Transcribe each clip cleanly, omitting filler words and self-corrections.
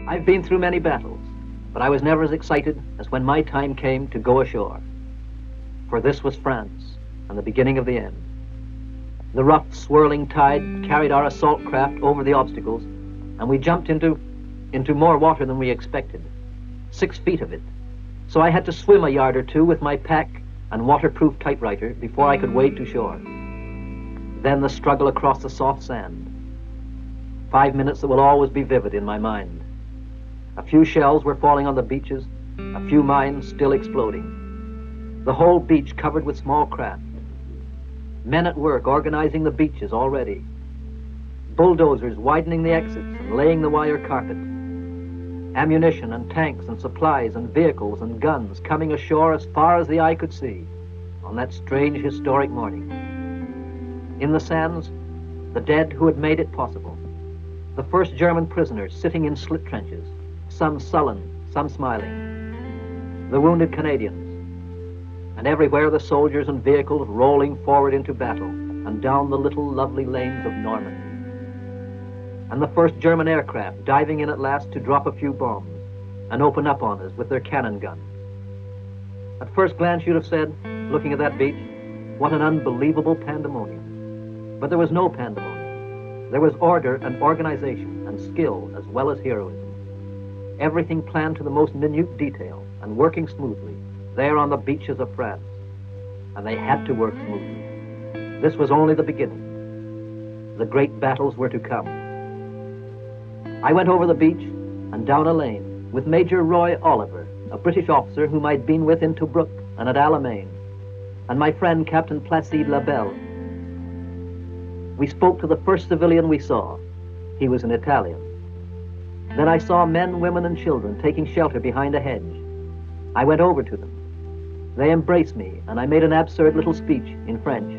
I've been through many battles, but I was never as excited as when my time came to go ashore. For this was France, and the beginning of the end. The rough, swirling tide carried our assault craft over the obstacles, and we jumped into more water than we expected, 6 feet of it. So I had to swim a yard or two with my pack and waterproof typewriter before I could wade to shore. Then the struggle across the soft sand. 5 minutes that will always be vivid in my mind. A few shells were falling on the beaches, a few mines still exploding. The whole beach covered with small craft. Men at work organizing the beaches already. Bulldozers widening the exits and laying the wire carpet. Ammunition and tanks and supplies and vehicles and guns coming ashore as far as the eye could see on that strange historic morning. In the sands, the dead who had made it possible. The first German prisoners sitting in slit trenches, some sullen, some smiling. The wounded Canadians. And everywhere the soldiers and vehicles rolling forward into battle and down the little lovely lanes of Normandy. And the first German aircraft diving in at last to drop a few bombs and open up on us with their cannon guns. At first glance you'd have said, looking at that beach, what an unbelievable pandemonium. But there was no pandemonium. There was order and organization and skill as well as heroism. Everything planned to the most minute detail and working smoothly there on the beaches of France. And they had to work smoothly. This was only the beginning. The great battles were to come. I went over the beach and down a lane with Major Roy Oliver, a British officer whom I'd been with in Tobruk and at Alamein, and my friend Captain Placide Labelle. We spoke to the first civilian we saw. He was an Italian. Then I saw men, women, and children taking shelter behind a hedge. I went over to them. They embraced me, and I made an absurd little speech in French.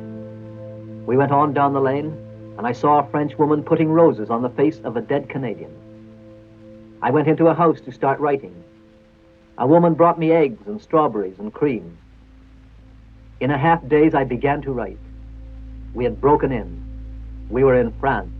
We went on down the lane, and I saw a French woman putting roses on the face of a dead Canadian. I went into a house to start writing. A woman brought me eggs and strawberries and cream. In a half days, I began to write. We had broken in. We were in France.